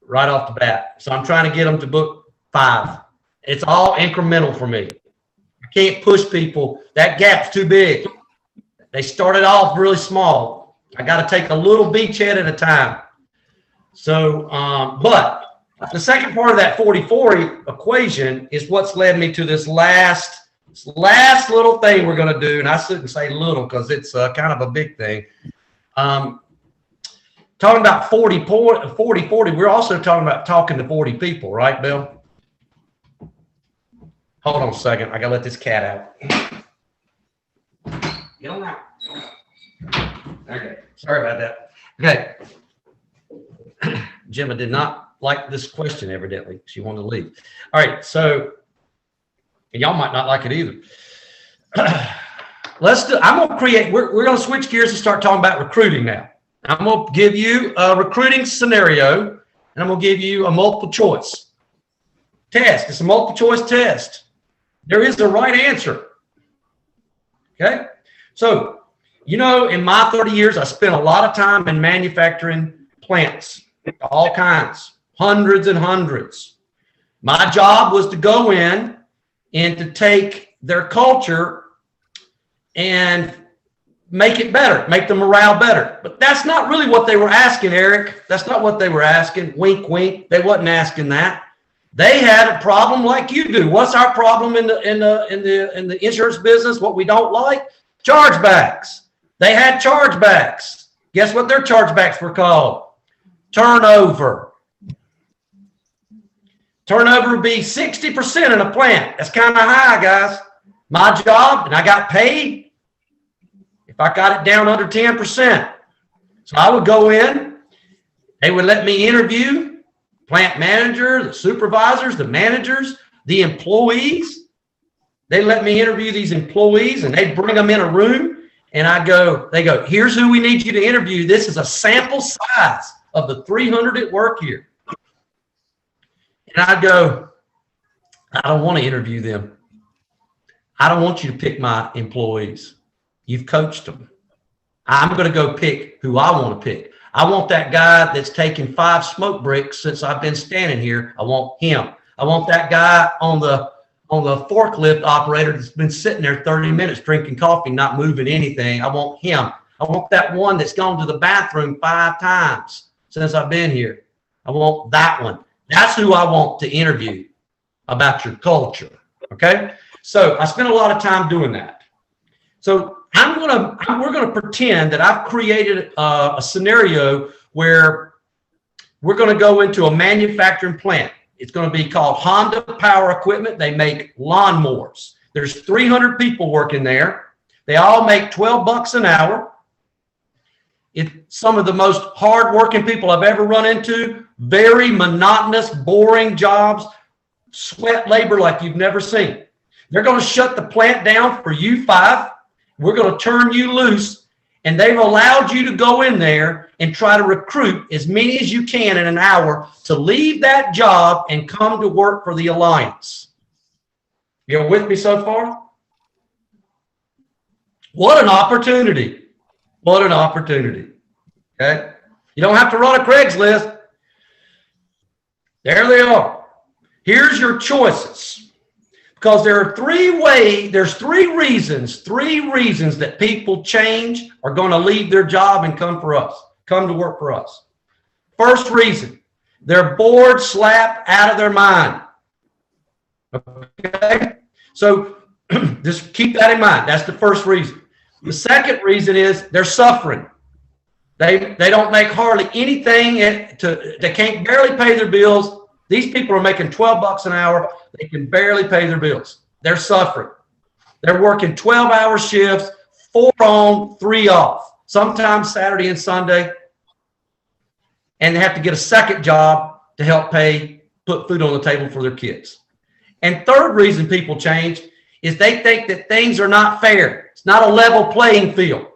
right off the bat. So I'm trying to get them to book 5 It's all incremental for me. I can't push people. That gap's too big. They started off really small. I got to take a little beachhead at a time. So, but the second part of that 40-40 equation is what's led me to this last little thing we're going to do. And I shouldn't say little because it's kind of a big thing. Talking about 40-40, we're also talking about talking to 40 people, right, Bill? Hold on a second. I got to let this cat out. Get on out. Okay. Sorry about that. Okay. Gemma did not like this question, evidently. She wanted to leave. All right. So, and y'all might not like it either. I'm going to create, we're going to switch gears and start talking about recruiting now. I'm going to give you a recruiting scenario, and I'm going to give you a multiple choice test. It's a multiple choice test. There is a right answer. Okay. So, you know, in my 30 years, I spent a lot of time in manufacturing plants, all kinds, hundreds and hundreds. My job was to go in and to take their culture and make it better, make the morale better. But that's not really what they were asking, Eric. That's not what they were asking. Wink, wink. They wasn't asking that. They had a problem like you do. What's our problem in the insurance business? What we don't like? Chargebacks. They had chargebacks. Guess what their chargebacks were called? Turnover. Turnover would be 60% in a plant. That's kind of high, guys. My job, and I got paid if I got it down under 10%. So I would go in. They would let me interview plant manager, the supervisors, the managers, the employees. They let me interview these employees, and they'd bring them in a room, and they go, here's who we need you to interview. This is a sample size of the 300 at work here. And I'd go, I don't want to interview them. I don't want you to pick my employees. You've coached them. I'm going to go pick who I want to pick. I want that guy that's taken 5 smoke breaks since I've been standing here. I want him. I want that guy on the forklift operator that's been sitting there 30 minutes drinking coffee, not moving anything. I want him. I want that one that's gone to the bathroom 5 times since I've been here. I want that one. That's who I want to interview about your culture. Okay? So I spent a lot of time doing that. So we're going to pretend that I've created a scenario where we're going to go into a manufacturing plant. It's going to be called Honda Power Equipment. They make lawnmowers. There's 300 people working there. They all make $12 an hour. It's some of the most hardworking people I've ever run into. Very monotonous, boring jobs, sweat labor like you've never seen. They're going to shut the plant down for you 5. We're going to turn you loose, and they've allowed you to go in there and try to recruit as many as you can in an hour to leave that job and come to work for the Alliance. You're with me so far? What an opportunity. What an opportunity. Okay? You don't have to run a Craigslist. There they are. Here's your choices. Because there's 3 reasons that people change, are going to leave their job and come to work for us. First reason, they're bored slap out of their mind. Okay? So just keep that in mind. That's the first reason. The second reason is they're suffering. They don't make hardly anything. They can't barely pay their bills. These people are making $12 an hour. They can barely pay their bills. They're suffering. They're working 12-hour shifts, 4 on, 3 off, sometimes Saturday and Sunday. And they have to get a second job to help put food on the table for their kids. And third reason people change is they think that things are not fair. It's not a level playing field.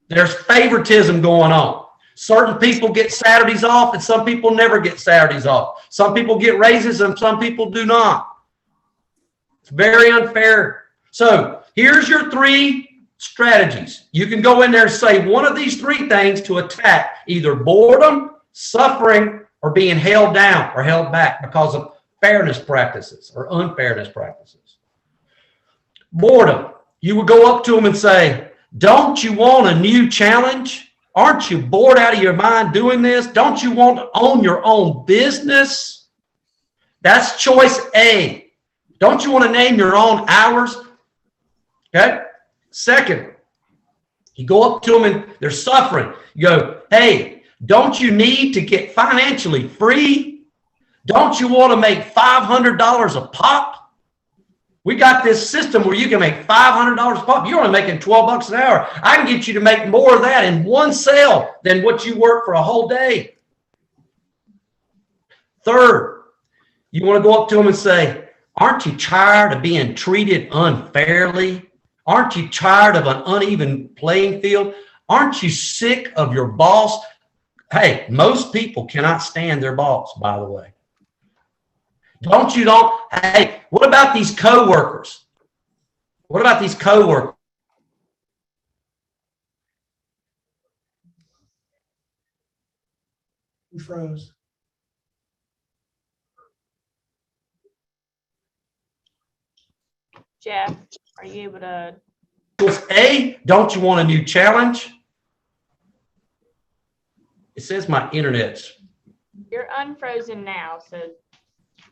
There's favoritism going on. Certain people get Saturdays off, and some people never get Saturdays off. Some people get raises, and some people do not. It's very unfair. So here's your 3 strategies. You can go in there and say one of these 3 things to attack either boredom, suffering, or being held down or held back because of fairness practices or unfairness practices. Boredom. You would go up to them and say, don't you want a new challenge? Aren't you bored out of your mind doing this? Don't you want to own your own business? That's choice A. Don't you want to name your own hours? Okay. Second, you go up to them and they're suffering. You go, hey, don't you need to get financially free? Don't you want to make $500 a pop? We got this system where you can make $500 a pop. You're only making 12 bucks an hour. I can get you to make more of that in one sale than what you work for a whole day. Third, you want to go up to them and say, aren't you tired of being treated unfairly? Aren't you tired of an uneven playing field? Aren't you sick of your boss? Hey, most people cannot stand their boss, by the way. Hey, what about these coworkers? What about these coworkers? You froze. Jeff, are you able to? A, don't you want a new challenge? It says my internet's. You're unfrozen now, so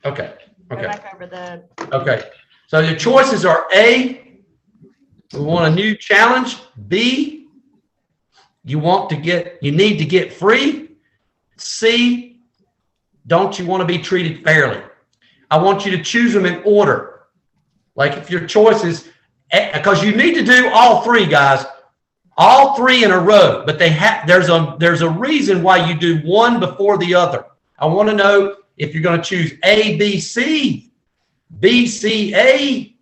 Okay. go Okay. back over the. Okay. So your choices are A, we want a new challenge. B, you need to get free. C, don't you want to be treated fairly? I want you to choose them in order. Like if your choices, because you need to do all three, guys, all three in a row, but there's a reason why you do one before the other. I want to know if you're going to choose A, B, C, B, C, A,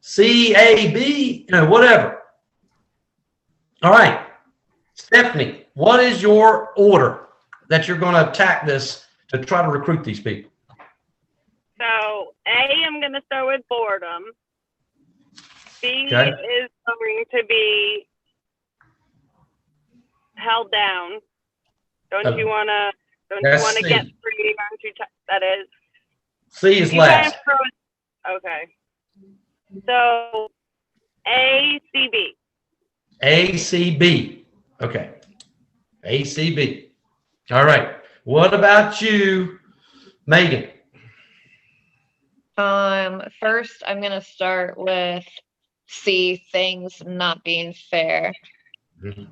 C, A, B, whatever. All right. Stephanie, what is your order that you're going to attack this to try to recruit these people? So A, I'm going to start with boredom. B Okay. is going to be held down. Don't you want to get free? Aren't you that is. C is last. Okay. So A, C, B. A, C, B. Okay. A, C, B. All right. What about you, Megan? First, I'm going to start with C, things not being fair. Mhm.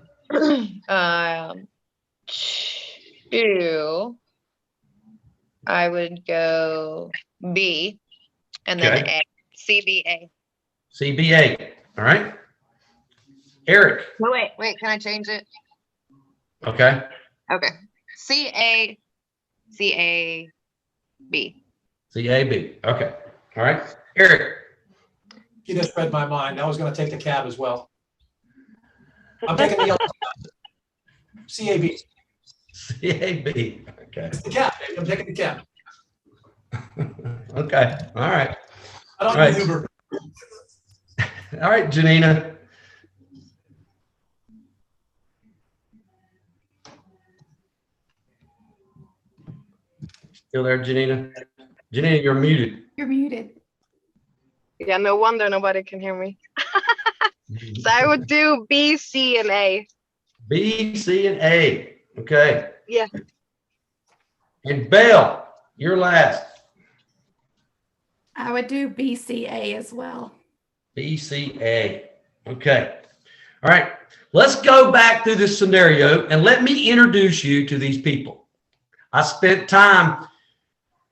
Two, I would go B, and then Okay. A. CBA. CBA. All right. Eric. No, wait, can I change it? Okay. Okay. CA, CAB. CAB. Okay. All right. Eric. You just read my mind. I was going to take the cab as well. I'm taking the yellow cab. CAB. CAB. Okay. It's the cab. I'm taking the cab. Okay. All right. I don't All right. need Uber. All right, Janina. Still there, Janina? Janina, you're muted. You're muted. Yeah, no wonder nobody can hear me. So I would do B, C, and A. B, C, and A. Okay. Yeah. And Belle, you're last. I would do BCA as well. BCA. Okay. All right. Let's go back through this scenario and let me introduce you to these people. I spent time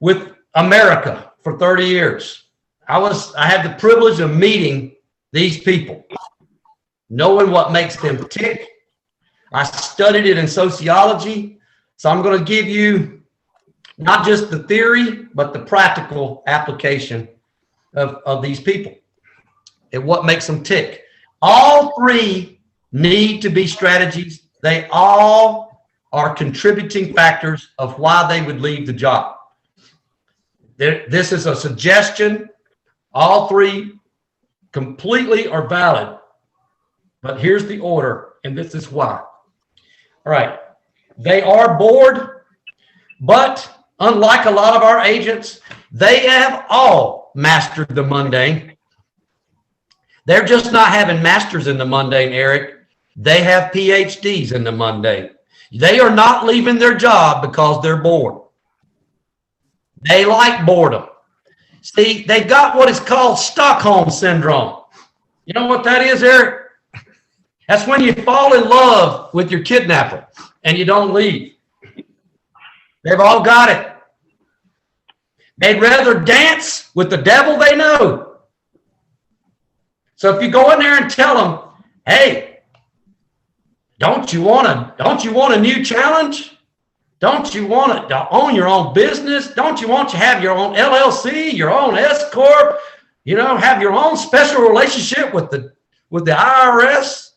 with America for 30 years. I had the privilege of meeting these people, knowing what makes them tick. I studied it in sociology. So I'm going to give you not just the theory, but the practical application of these people and what makes them tick. All three need to be strategies. They all are contributing factors of why they would leave the job. This is a suggestion. All three completely are valid, but here's the order, and this is why. All right. They are bored, but unlike a lot of our agents, They have all mastered the mundane. They're just not having masters in the mundane, Eric. They have PhDs in the mundane. They are not leaving their job because they're bored. They like boredom. See, they've got what is called Stockholm Syndrome. You know what that is, Eric? That's when you fall in love with your kidnapper and you don't leave. They've all got it. They'd rather dance with the devil they know. So if you go in there and tell them, hey, don't you want a new challenge? Don't you want to own your own business? Don't you want to have your own LLC, your own S corp? You know, have your own special relationship with the IRS?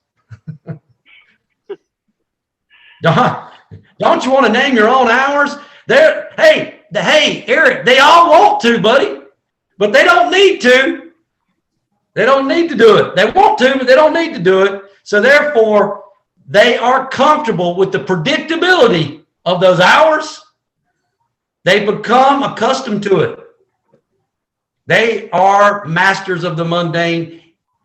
Don't you want to name your own hours? Hey, Eric, they all want to, buddy, but they don't need to. They don't need to do it. They want to, but they don't need to do it. So therefore, they are comfortable with the predictability of those hours. They become accustomed to it. They are masters of the mundane.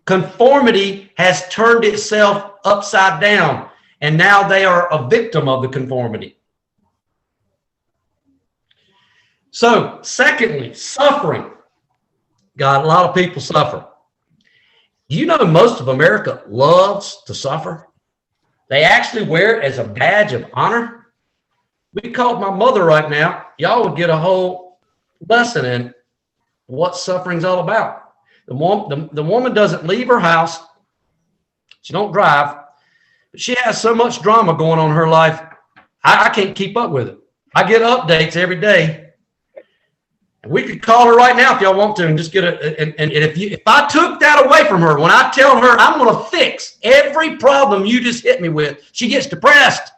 Conformity has turned itself upside down, and now they are a victim of the conformity. So, secondly, suffering. God, a lot of people suffer. Do you know most of America loves to suffer? They actually wear it as a badge of honor. We called my mother right now. Y'all would get a whole lesson in what suffering's all about. The woman doesn't leave her house. She don't drive. But she has so much drama going on in her life, I can't keep up with it. I get updates every day. We could call her right now if y'all want to and just get if I took that away from her, when I tell her I'm going to fix every problem you just hit me with, she gets depressed.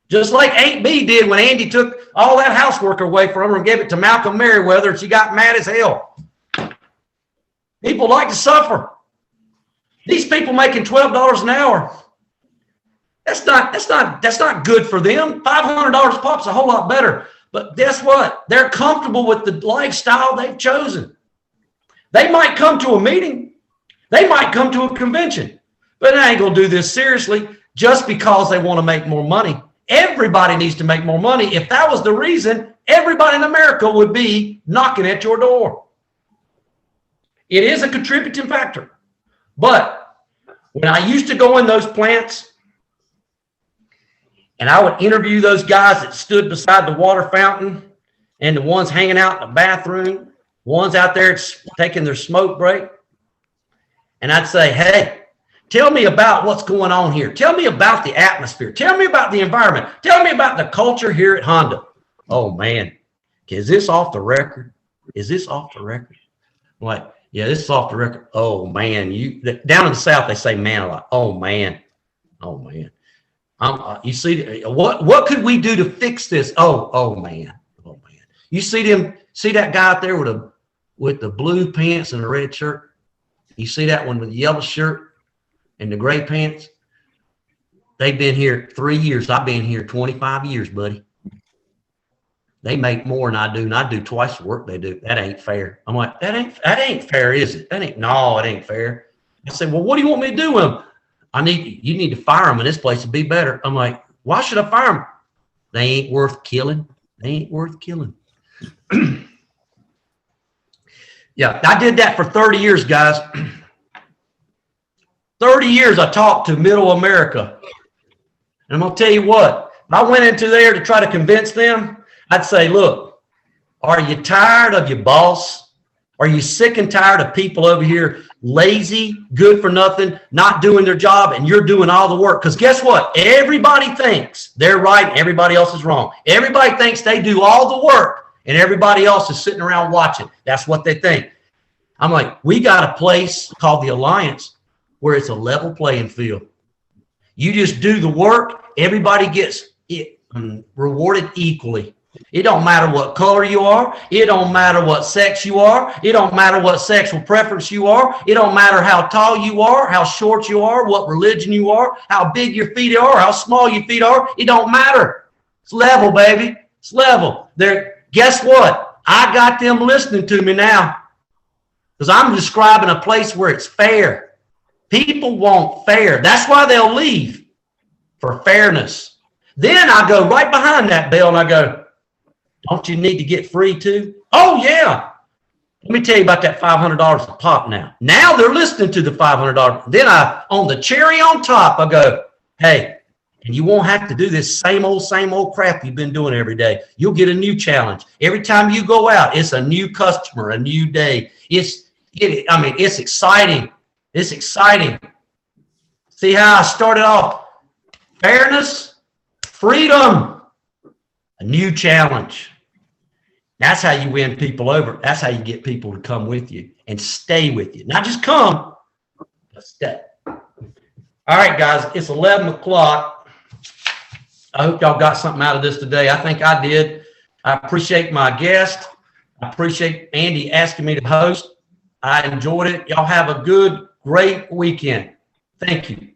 Just like Aunt B did when Andy took all that housework away from her and gave it to Malcolm Merriweather, and she got mad as hell. People like to suffer. These people making $12 an hour, that's not good for them. $500 pop's a whole lot better. But guess what? They're comfortable with the lifestyle they've chosen. They might come to a meeting. They might come to a convention. But they ain't going to do this seriously just because they want to make more money. Everybody needs to make more money. If that was the reason, everybody in America would be knocking at your door. It is a contributing factor. But when I used to go in those plants, and I would interview those guys that stood beside the water fountain and the ones hanging out in the bathroom, ones out there taking their smoke break. And I'd say, hey, tell me about what's going on here. Tell me about the atmosphere. Tell me about the environment. Tell me about the culture here at Honda. Oh, man, is this off the record? Is this off the record? I'm like, yeah, this is off the record. Oh, man. Down in the South, they say man a lot. Oh, man. Oh, man. You see, what could we do to fix this? Oh man. You see that guy out there with the blue pants and the red shirt? You see that one with the yellow shirt and the gray pants? They've been here 3 years. I've been here 25 years, buddy. They make more than I do, and I do twice the work they do. That ain't fair. I'm like, that ain't fair, is it? No, it ain't fair. I say, well, what do you want me to do with them? You need to fire them in this place to be better. I'm like, why should I fire them? They ain't worth killing. They ain't worth killing. Yeah, I did that for 30 years, guys. 30 years I talked to middle America. And I'm going to tell you what, if I went into there to try to convince them, I'd say, look, are you tired of your boss? Are you sick and tired of people over here lazy, good for nothing, not doing their job, and you're doing all the work? Because guess what? Everybody thinks they're right and everybody else is wrong. Everybody thinks they do all the work and everybody else is sitting around watching. That's what they think. I'm like, we got a place called the Alliance where it's a level playing field. You just do the work. Everybody gets rewarded equally. It don't matter what color you are. It don't matter what sex you are. It don't matter what sexual preference you are. It don't matter how tall you are, how short you are, what religion you are, how big your feet are, how small your feet are. It don't matter. It's level, baby. It's level. Guess what? I got them listening to me now because I'm describing a place where it's fair. People want fair. That's why they'll leave, for fairness. Then I go right behind that bell and I go, don't you need to get free too? Oh, yeah. Let me tell you about that $500 a pop now. Now they're listening to the $500. Then on the cherry on top, I go, hey, and you won't have to do this same old crap you've been doing every day. You'll get a new challenge. Every time you go out, it's a new customer, a new day. It's exciting. It's exciting. See how I started off? Fairness, freedom, a new challenge. That's how you win people over. That's how you get people to come with you and stay with you. Not just come, but stay. All right, guys, it's 11 o'clock. I hope y'all got something out of this today. I think I did. I appreciate my guest. I appreciate Andy asking me to host. I enjoyed it. Y'all have a good, great weekend. Thank you.